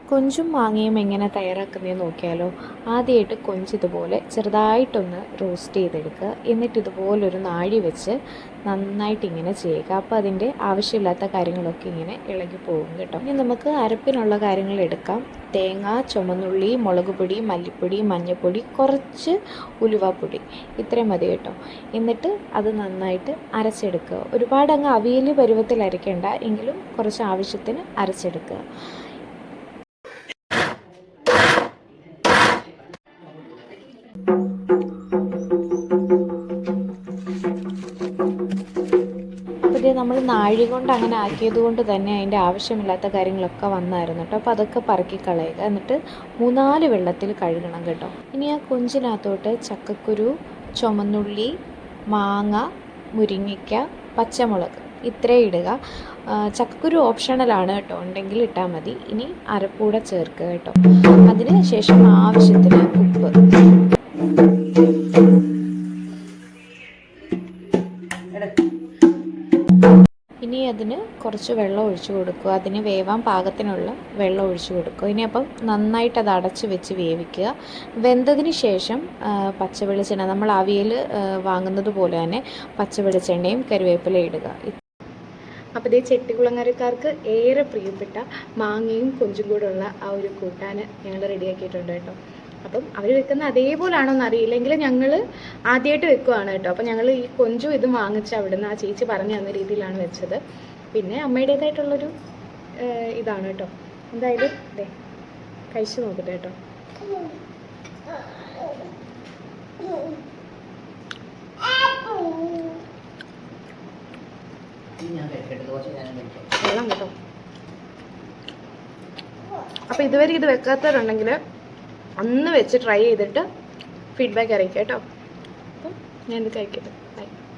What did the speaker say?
കൊഞ്ചും മാങ്ങയും എങ്ങനെ തയ്യാറാക്കുന്നതെന്ന് നോക്കിയാലോ. ആദ്യമായിട്ട് കൊഞ്ച് ഇതുപോലെ ചെറുതായിട്ടൊന്ന് റോസ്റ്റ് ചെയ്തെടുക്കുക. എന്നിട്ട് ഇതുപോലൊരു നാഴി വെച്ച് നന്നായിട്ട് ഇങ്ങനെ ചെയ്യുക. അപ്പോൾ അതിൻ്റെ ആവശ്യമില്ലാത്ത കാര്യങ്ങളൊക്കെ ഇങ്ങനെ ഇളകി പോകും കേട്ടോ. ഇനി നമുക്ക് അരപ്പിനുള്ള കാര്യങ്ങൾ എടുക്കാം. തേങ്ങ, ചുമന്നുള്ളി, മുളക് പൊടി, മല്ലിപ്പൊടി, മഞ്ഞൾപ്പൊടി, കുറച്ച് ഉലുവാപ്പൊടി, ഇത്രയും മതി കേട്ടോ. എന്നിട്ട് അത് നന്നായിട്ട് അരച്ചെടുക്കുക. ഒരുപാട് അങ്ങ് അവിയൽ പരുവത്തിൽ അരയ്ക്കേണ്ട, എങ്കിലും കുറച്ച് ആവശ്യത്തിന് അരച്ചെടുക്കുക. അപ്പോൾ ഇത് നമ്മൾ നാഴി കൊണ്ട് അങ്ങനെ ആക്കിയത് കൊണ്ട് തന്നെ അതിൻ്റെ ആവശ്യമില്ലാത്ത കാര്യങ്ങളൊക്കെ വന്നായിരുന്നു കേട്ടോ. അപ്പോൾ അതൊക്കെ പറക്കി കളയുക. എന്നിട്ട് 3-4 വെള്ളത്തിൽ കഴുകണം കേട്ടോ. ഇനി ആ കൊഞ്ചിനകത്തോട്ട് ചക്കക്കുരു, ചുമന്നുള്ളി, മാങ്ങ, മുരിങ്ങയ്ക്ക, പച്ചമുളക് ഇത്രയും ഇടുക. ചക്കക്കുരു ഓപ്ഷണലാണ് കേട്ടോ, ഉണ്ടെങ്കിൽ ഇട്ടാൽ മതി. ഇനി അരപ്പൂടെ ചേർക്കുക കേട്ടോ. അതിന് ശേഷം ആവശ്യത്തിന് ഉപ്പ്. ഇനി അതിന് കുറച്ച് വെള്ളം ഒഴിച്ച് കൊടുക്കുക. അതിന് വേവാൻ പാകത്തിനുള്ള വെള്ളം ഒഴിച്ച് കൊടുക്കുക. ഇനി അപ്പം നന്നായിട്ട് അത് അടച്ച് വെച്ച് വേവിക്കുക. വെന്തതിന് ശേഷം പച്ചവെളിച്ചെണ്ണ, നമ്മൾ അവിയൽ വാങ്ങുന്നത് പോലെ തന്നെ പച്ചവെളിച്ചെണ്ണയും കറിവേപ്പിലയും ഇടുക. അപ്പോൾ ഇതേ ചെട്ടികുളങ്ങരക്കാർക്ക് ഏറെ പ്രിയപ്പെട്ട മാങ്ങയും കൊഞ്ചും കൂടെ ഉള്ള ആ ഒരു കൂട്ടാൻ ഞങ്ങൾ റെഡിയാക്കിയിട്ടുണ്ട് കേട്ടോ. അപ്പം അവർ വെക്കുന്ന അതേപോലാണോ എന്നറിയില്ലെങ്കിൽ ഞങ്ങൾ ആദ്യമായിട്ട് വെക്കുവാണ് കേട്ടോ. അപ്പം ഞങ്ങൾ ഈ കൊഞ്ചും ഇതും വാങ്ങിച്ച് അവിടുന്ന് ആ ചേച്ചി പറഞ്ഞു തന്ന രീതിയിലാണ് വെച്ചത്. പിന്നെ അമ്മയുടേതായിട്ടുള്ളൊരു ഇതാണ് കേട്ടോ. എന്തായാലും അതെ കഴിച്ചു നോക്കട്ടെ കേട്ടോ. വെള്ളം കേട്ടോ. അപ്പോൾ ഇതുവരെ ഇത് വെക്കാത്തവരുണ്ടെങ്കിൽ ഒന്ന് വെച്ച് ട്രൈ ചെയ്തിട്ട് ഫീഡ്ബാക്ക് അറിയിക്കാം കേട്ടോ. അപ്പം ഞാനിത് കഴിക്കട്ടെ. ബൈ.